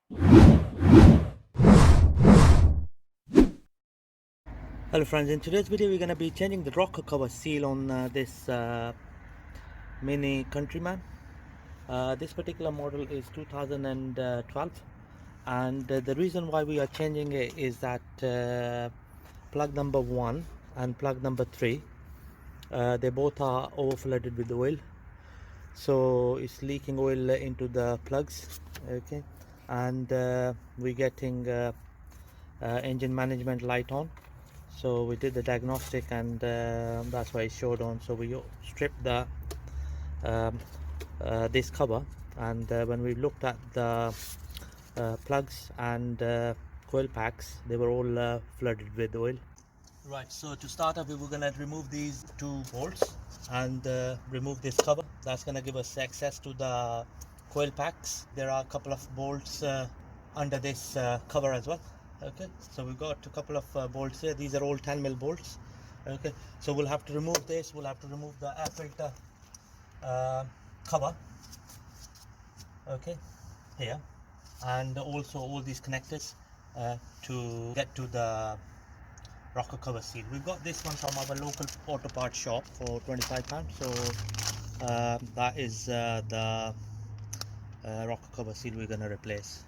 Hello friends, in today's video we're going to be changing the rocker cover seal on this Mini Countryman. This particular model is 2012, and the reason why we are changing it is that plug number 1 and plug number 3, they both are over flooded with oil, so it's leaking oil into the plugs. Okay, and we're getting engine management light on. So we did the diagnostic, and that's why it showed on. So we stripped the this cover, and when we looked at the plugs and coil packs, they were all flooded with oil. Right, so to start off, we were going to remove these two bolts and remove this cover. That's going to give us access to the coil packs. There are a couple of bolts under this cover as well. Okay, so we've got a couple of bolts here. These are all 10mm bolts. Okay, so we'll have to remove this. We'll have to remove the air filter cover. Okay, here, and also all these connectors to get to the rocker cover seal. We've got this one from our local auto parts shop for £25. So that is the rocker cover seal we're going to replace.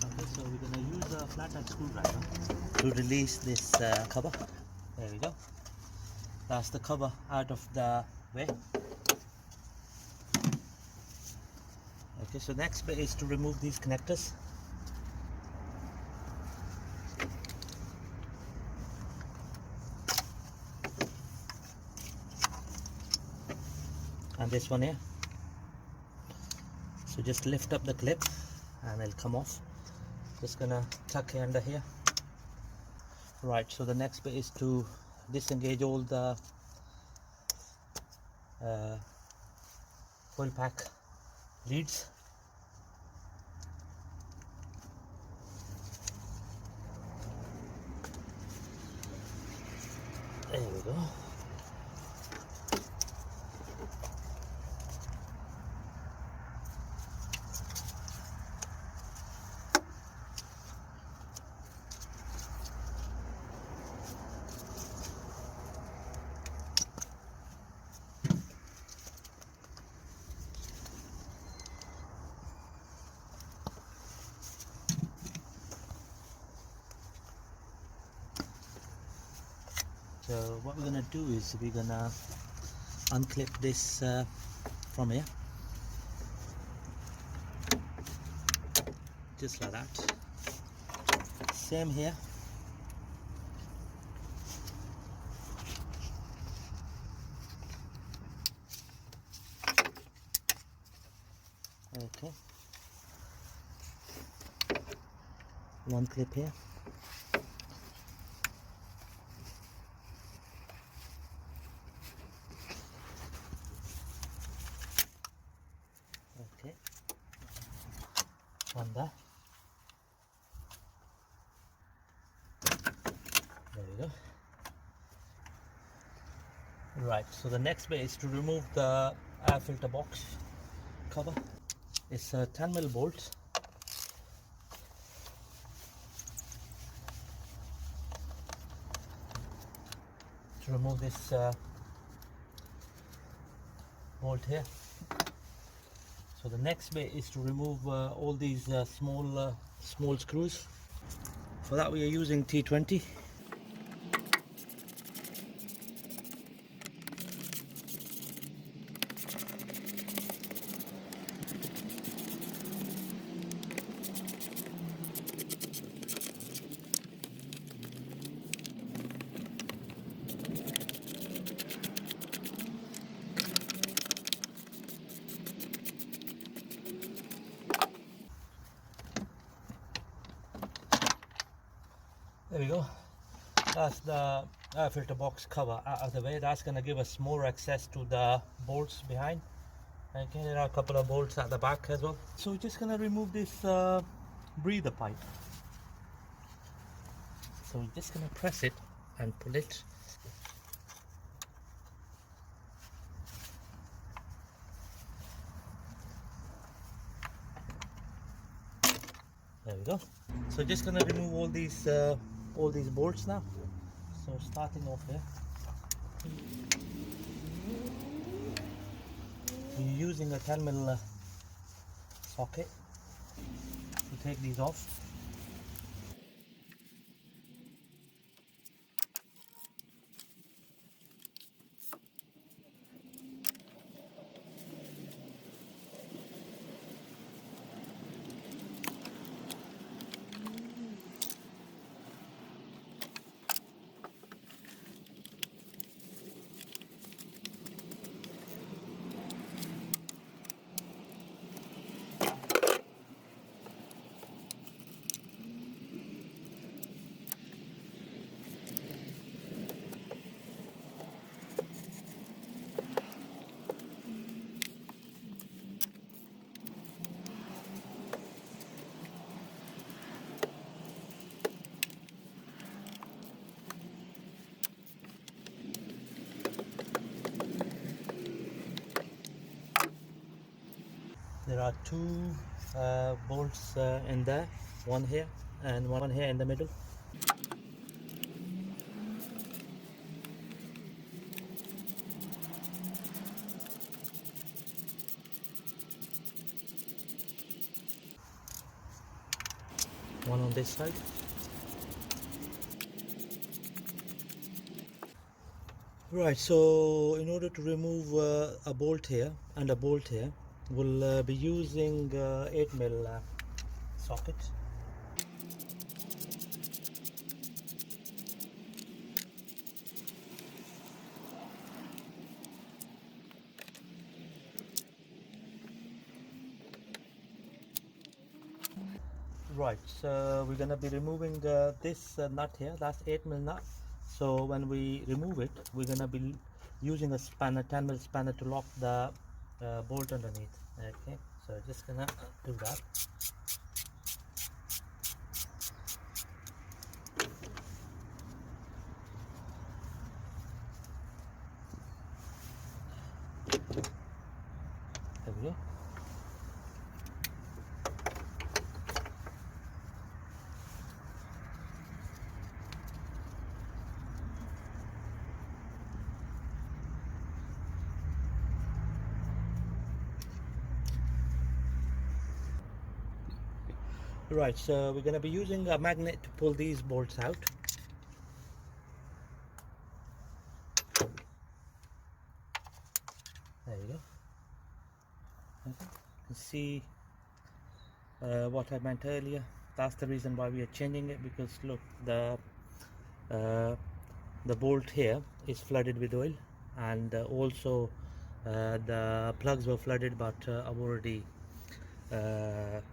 Okay, so we're going to use a flathead screwdriver to release this cover. There we go. That's the cover out of the way. Okay, so next bit is to remove these connectors. And this one here. So just lift up the clip and it'll come off. Just gonna tuck it under here. Right, so the next bit is to disengage all the coil pack leads. There we go. So what we're gonna do is we're gonna unclip this from here, just like that. Same here. Okay. One clip here. Okay, one there. There we go. Right, so the next bit is to remove the air filter box cover. It's a 10mm bolt. To remove this bolt here. So the next bit is to remove all these small screws. For that we are using T20. There we go. That's the air filter box cover out of the way. That's going to give us more access to the bolts behind. Okay, there are a couple of bolts at the back as well. So we're just going to remove this breather pipe. So we're just going to press it and pull it There we go. So just gonna remove all these bolts now. So starting off here, we're using a 10mm socket to take these off. There are two bolts in there, one here and one here in the middle. One on this side. Right, so in order to remove a bolt here and a bolt here, we'll be using 8mm socket. Right, so we're gonna be removing this nut here. That's 8mm nut. So when we remove it, we're gonna be using a spanner, 10mm spanner, to lock the bolt underneath. Okay, so just gonna do that. There we go. Right, so we're going to be using a magnet to pull these bolts out. There you go. Okay. You can see what I meant earlier. That's the reason why we are changing it, because look, the bolt here is flooded with oil, and also the plugs were flooded, but I've already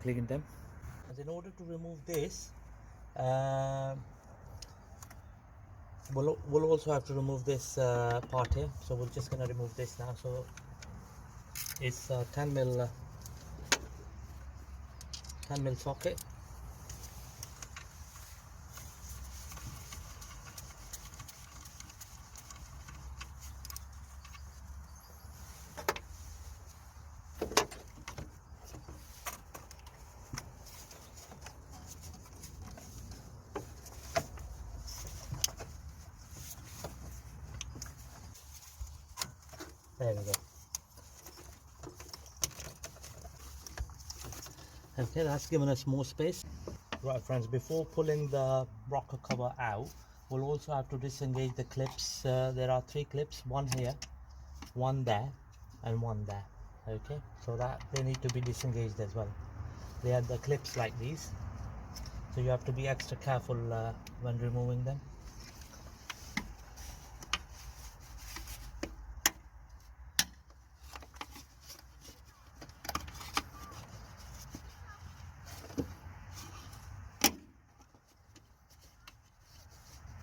cleaned them. And in order to remove this, we'll also have to remove this part here. So we're just going to remove this now. So it's a 10mm socket. There we go. Okay, that's given us more space. Right friends, before pulling the rocker cover out, we'll also have to disengage the clips. There are 3 clips, one here, one there, and one there. Okay, so that they need to be disengaged as well. They are the clips like these, so you have to be extra careful when removing them.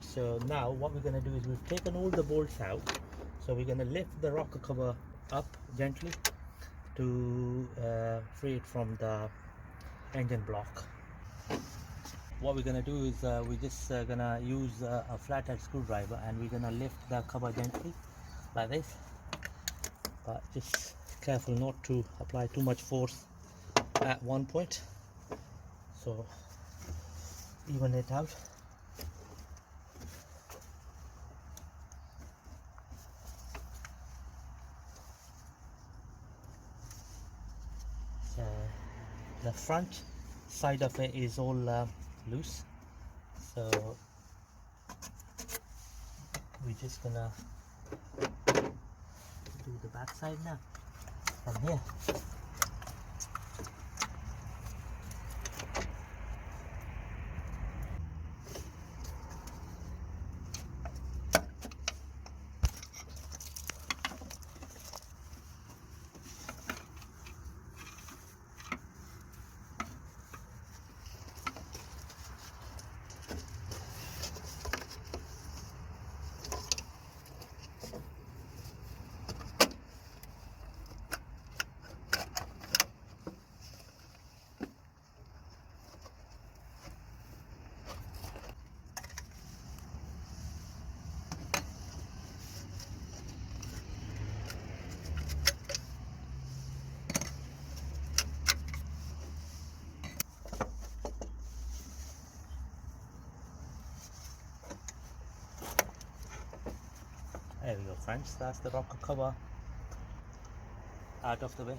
So now what we're going to do is we've taken all the bolts out, so we're going to lift the rocker cover up gently to free it from the engine block. what we're gonna do is we're just gonna use a flathead screwdriver, and we're gonna lift the cover gently like this, but just careful not to apply too much force at one point, so even it out. So the front side of it is all loose, so we're just gonna do the back side now from here. There we go, friends, that's the rocker cover out of the way.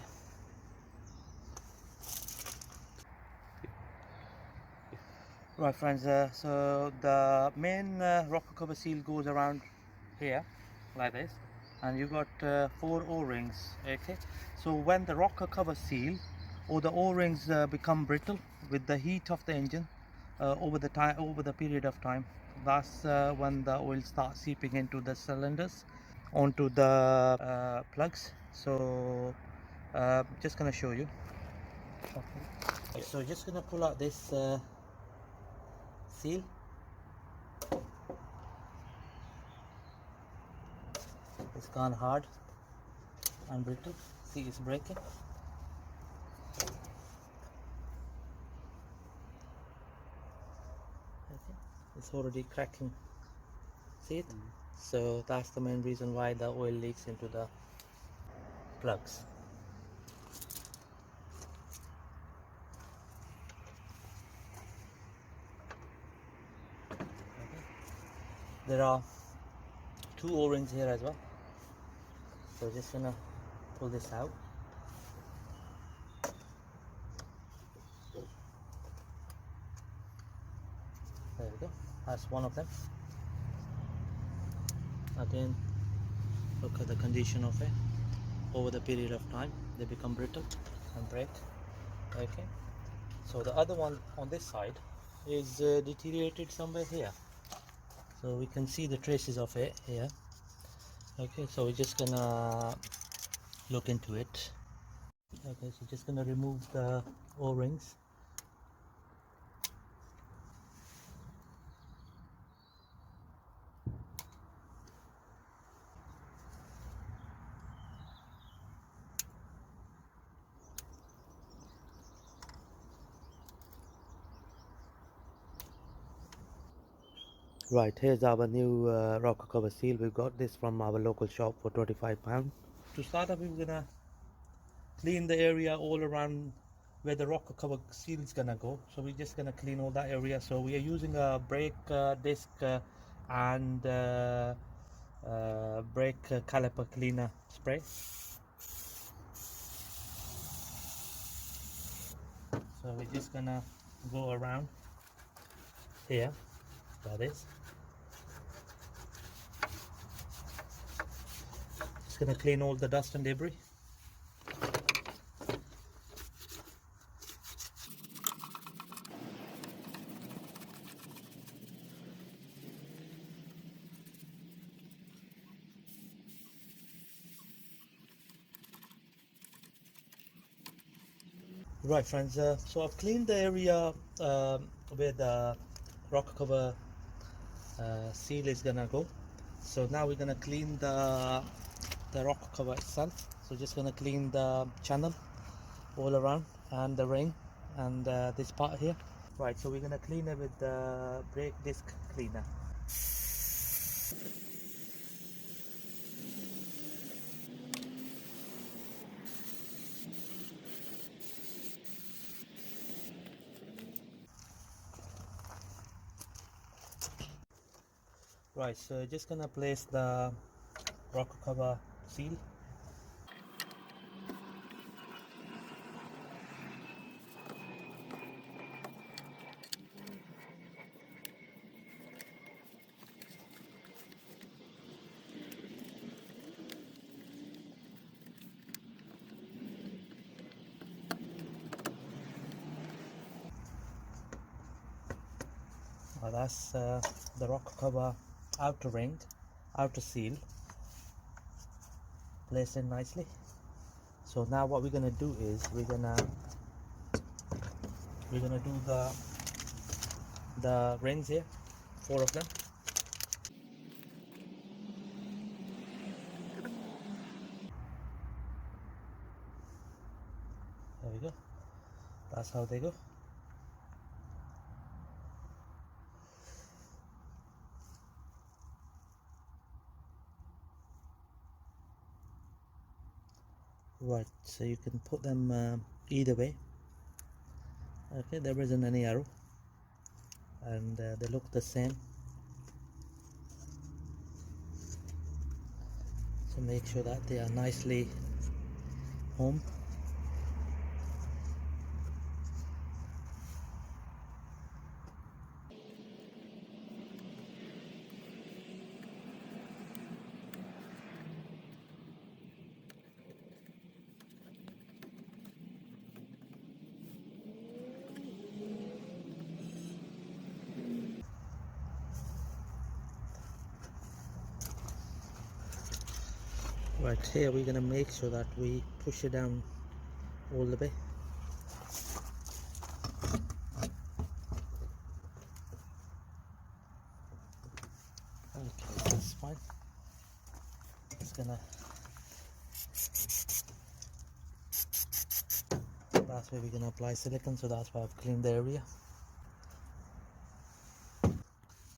Right, friends, so the main rocker cover seal goes around here like this, and you got 4 o-rings. Okay, so when the rocker cover seal or the o-rings become brittle with the heat of the engine over the period of time, that's when the oil starts seeping into the cylinders onto the plugs. So just gonna show you. Okay. So just gonna pull out this seal. It's gone hard and brittle. See, it's breaking. Okay. It's already cracking. See it? So that's the main reason why the oil leaks into the plugs. Okay. There are 2 o-rings here as well, so just gonna pull this out. There we go, that's one of them. Again, look at the condition of it. Over the period of time they become brittle and break. Okay, so the other one on this side is deteriorated somewhere here, so we can see the traces of it here. Okay, so we're just gonna look into it. Okay, so just gonna remove the o-rings. Right, here's our new rocker cover seal. We got this from our local shop for £25. To start up, we're gonna clean the area all around where the rocker cover seal is gonna go. So we're just gonna clean all that area. So we are using a brake disc and brake caliper cleaner spray. So we're just gonna go around here, that is. Just gonna clean all the dust and debris. Right, friends, so I've cleaned the area where the rocker cover seal is gonna go. So now we're gonna clean the rocker cover itself. So just gonna clean the channel all around and the ring and this part here. Right, so we're gonna clean it with the brake disc cleaner. Right, so just gonna place the rocker cover seal. That's the rocker cover outer ring, outer seal, placed in nicely. So now what we're gonna do is we're gonna do the rings here, 4 of them. There we go. That's how they go. Right, so you can put them either way. Okay, there isn't any arrow, and they look the same. So make sure that they are nicely home. Right here we're gonna make sure that we push it down all the way. Okay, that's fine. It's gonna, that's where we're gonna apply silicone, so that's why I've cleaned the area.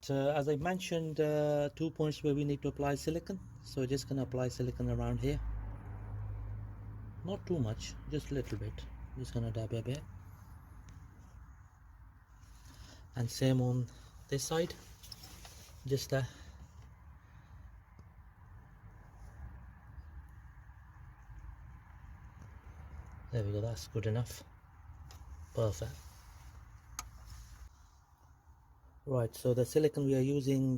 So as I mentioned, 2 points where we need to apply silicone, so just gonna apply silicone around here. Not too much, just a little bit. Just gonna dab a bit. And same on this side, just there we go, that's good enough. Perfect. Right, so the silicone we are using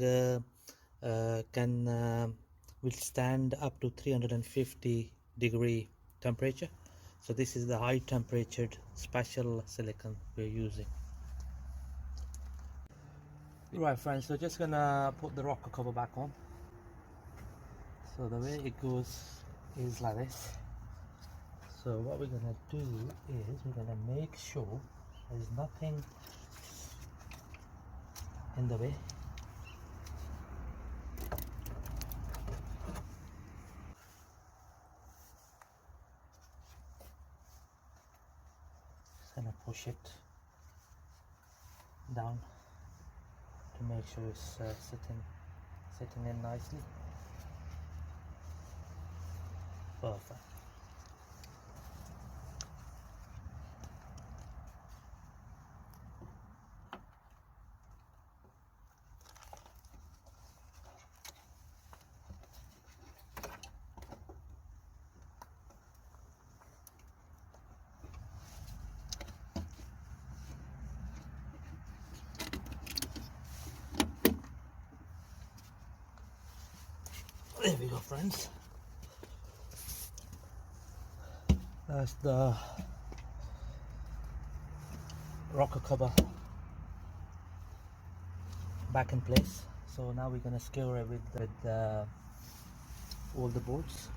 can withstand up to 350-degree temperature. So this is the high temperatured special silicone we're using. Right friends, so just gonna put the rocker cover back on. So the way it goes is like this. So what we're gonna do is we're gonna make sure there's nothing in the way. Just gonna push it down to make sure it's sitting in nicely. Perfect. There we go friends. That's the rocker cover back in place. So now we're gonna secure it with all the bolts,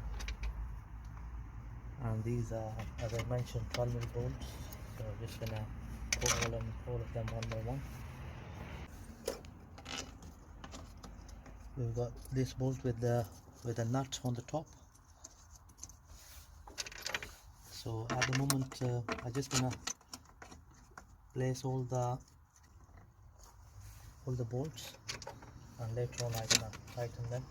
and these are, as I mentioned, 12mm bolts. So just gonna put all of them one by one. We've got this bolt with a nut on the top. So at the moment I'm just gonna place all the pull the bolts, and later on I'm gonna tighten them.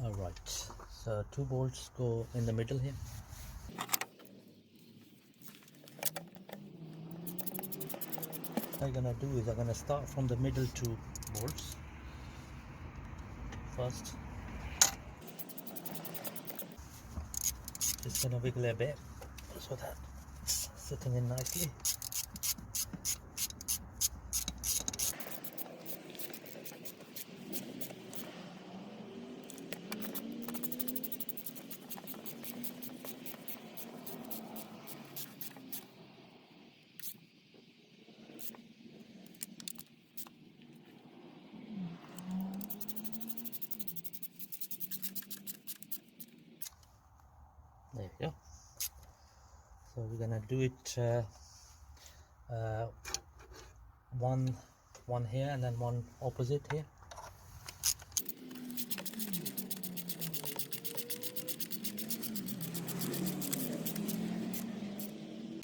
Alright, so 2 bolts go in the middle here. What I'm gonna do is I'm gonna start from the middle 2 bolts first. Just gonna wiggle a bit so that it's sitting in nicely. There we go. So we're gonna do it one here and then one opposite here.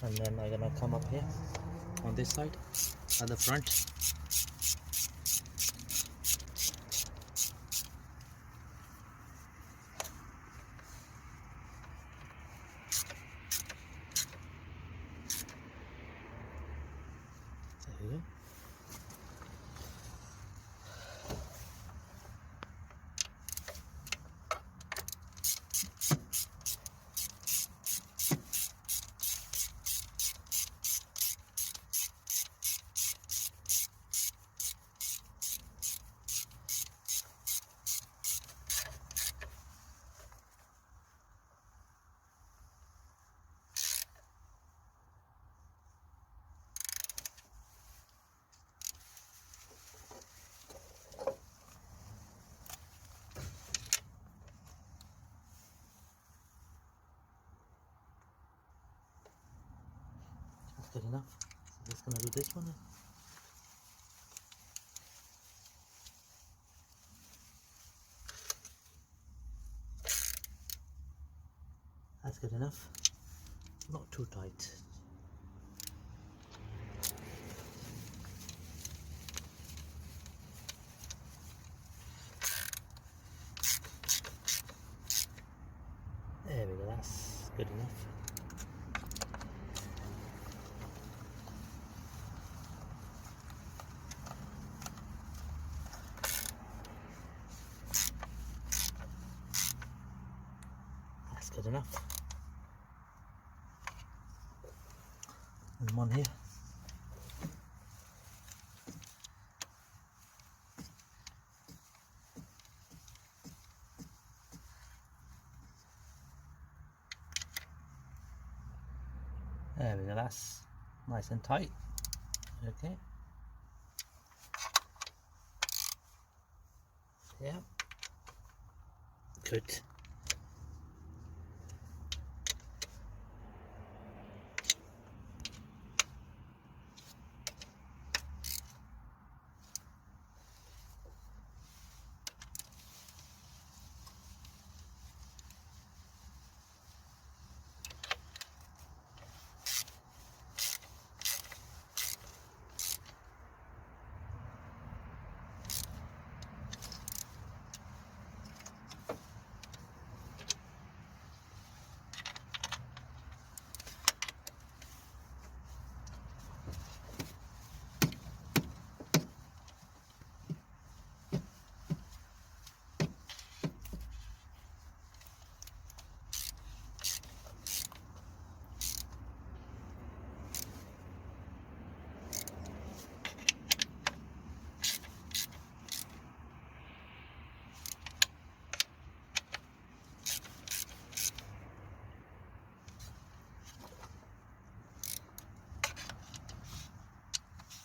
And then I'm gonna come up here on this side at the front. There you go. That's good enough. So just gonna do this one. That's good enough. Not too tight. There we go, that's good enough. That's good enough. And one here. There we go, that's nice and tight. Okay. Yeah. Good.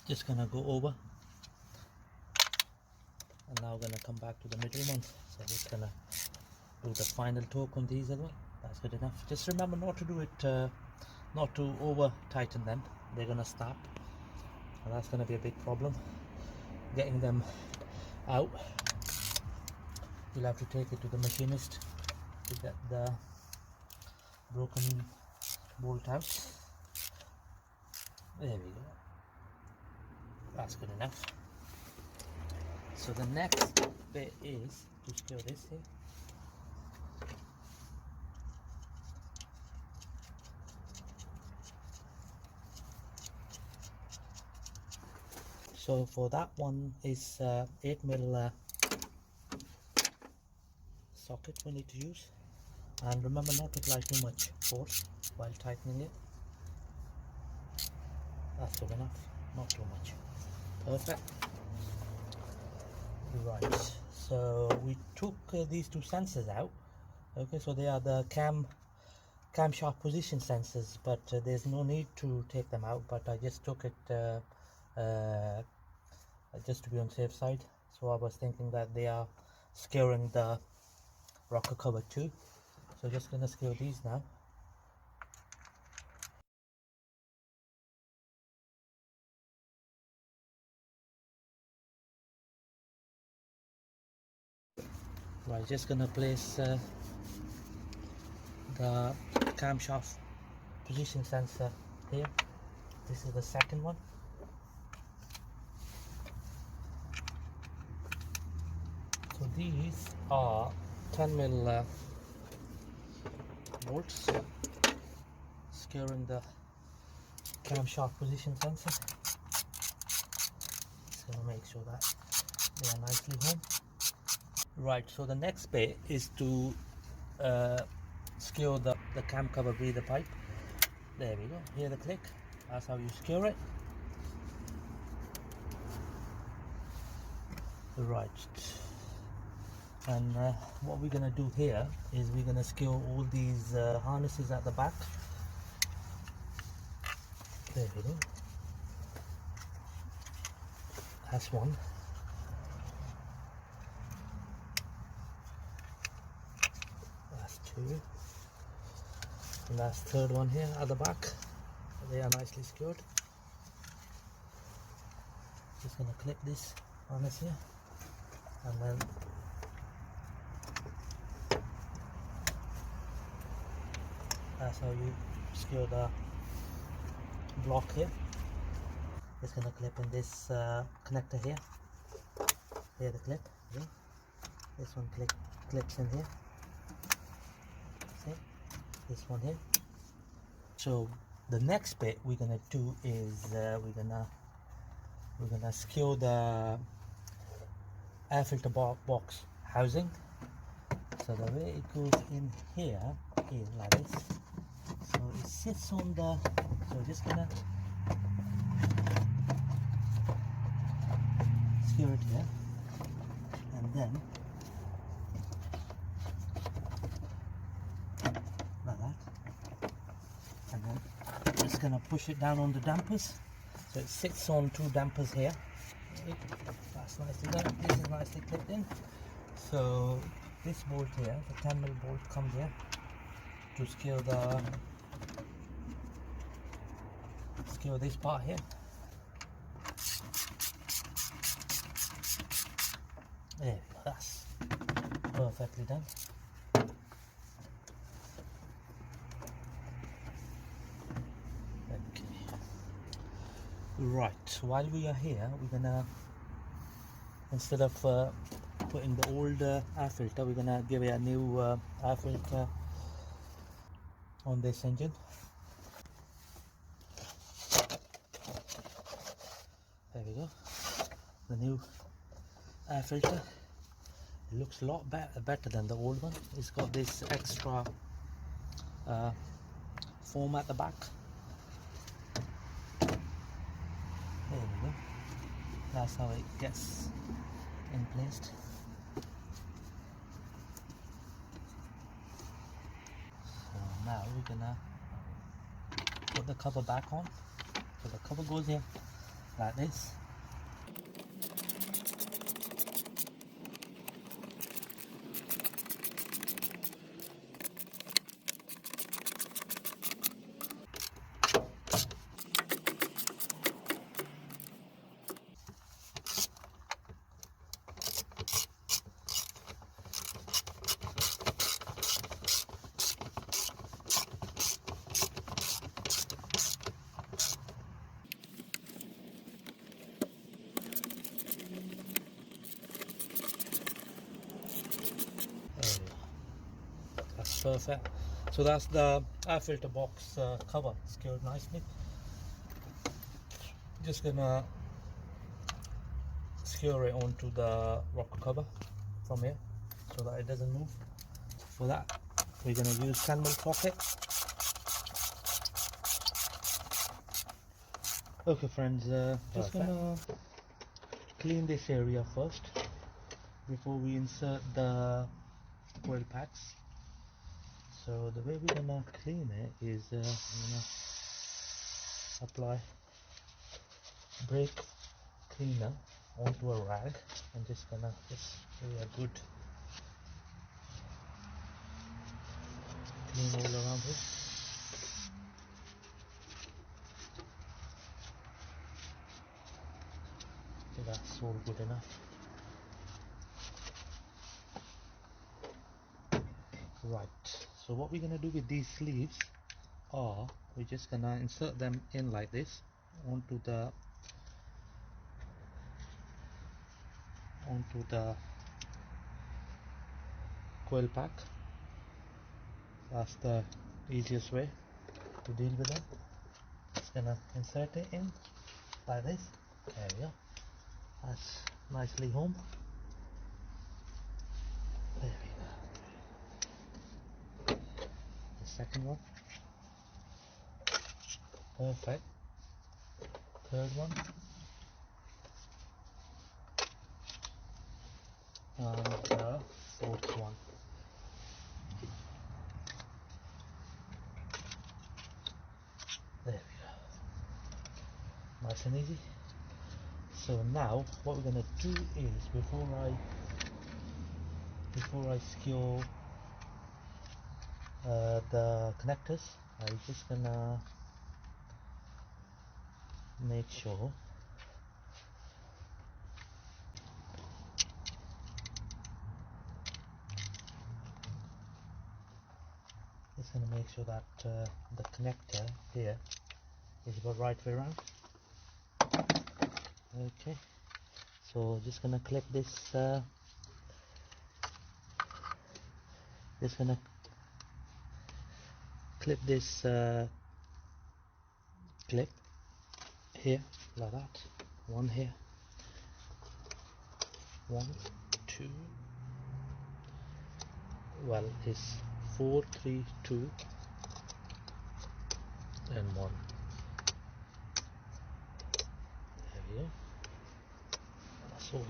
Just gonna go over, and now gonna come back to the middle ones. So just gonna do the final torque on these as well. That's good enough. Just remember not to do it, not to over tighten them. They're gonna snap, and that's gonna be a big problem. getting them out. You'll have to take it to the machinist to get the broken bolt out. There we go. That's good enough. So the next bit is to secure this here. So for that one is 8mm socket we need to use, and remember not to apply too much force while tightening it. That's good enough, not too much. Perfect. Right, so we took these two sensors out. Okay, so they are the camshaft position sensors, but there's no need to take them out, but I just took it just to be on the safe side. So I was thinking that they are securing the rocker cover too, so just gonna secure these now. Right, just gonna place the camshaft position sensor here. This is the second one. So these are 10mm bolts securing the camshaft position sensor. Just gonna make sure that they are nicely home. Right, so the next bit is to secure the cam cover breather pipe. There we go, hear the click. That's how you secure it. Right, and what we're gonna do here is we're gonna secure all these harnesses at the back. There we go. That's one. That's two. And that's third one here at the back. They are nicely secured. Just gonna clip this harness here, and then that's how you secure the block here. Just gonna clip in this connector here. Here the clip. Okay. This one clips in here. See? This one here. So the next bit we're gonna do is we're gonna secure the air filter box housing. So the way it goes in here is like this. So it sits on the, so just gonna secure it here, and then like that, and then just gonna push it down on the dampers. So it sits on two dampers here. That's nicely done. This is nicely clipped in. So this bolt here, the 10mm bolt, comes here to secure this part here. There we go, that's perfectly done. Okay. Right, while we are here, we're gonna, instead of putting the old air filter, we're gonna give it a new air filter on this engine. There we go, the new air filter. It looks a lot better than the old one. It's got this extra foam at the back. There we go, that's how it gets in place. So now we're gonna put the cover back on. So the cover goes here like this. Perfect. So that's the air filter box cover secured nicely. Just gonna secure it onto the rocker cover from here so that it doesn't move. For that we're gonna use 10mm socket. Okay friends, just gonna clean this area first before we insert the coil packs. So the way we're gonna clean it is I'm gonna apply brake cleaner onto a rag and just gonna give a good clean all around here. Okay, that's all good enough. Right, so what we're gonna do with these sleeves are we're just gonna insert them in like this onto the coil pack. That's the easiest way to deal with them. Just gonna insert it in like this. There we go. That's nicely home. There we go. The second one. Perfect. Third one. And the fourth one. There we go. Nice and easy. So now what we're gonna do is before I secure the connectors, I'm just gonna make sure that the connector here is the right way around. Okay, so just gonna clip this clip here like that. One here, 1, 2, well it's 4, 3, 2 and 1. There we go. That's all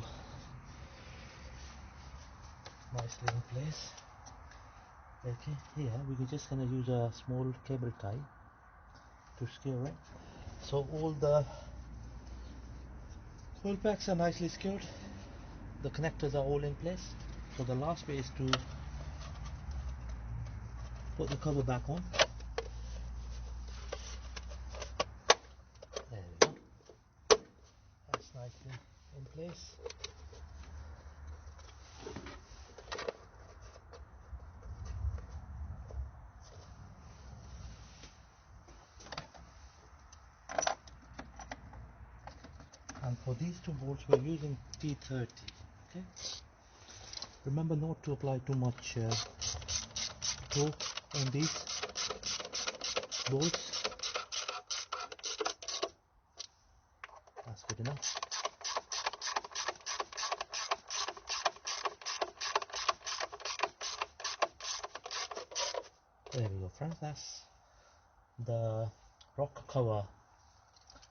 nicely in place. Okay, here we're just gonna use a small cable tie to secure it. So all the coil packs are nicely secured. The connectors are all in place. So the last way is to put the cover back on. There we go. That's nicely in place. And for these two bolts we're using T30. Okay. Remember not to apply too much torque on these bolts. That's good enough. There we go friends, that's the rocker cover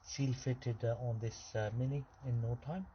seal fitted on this Mini in no time.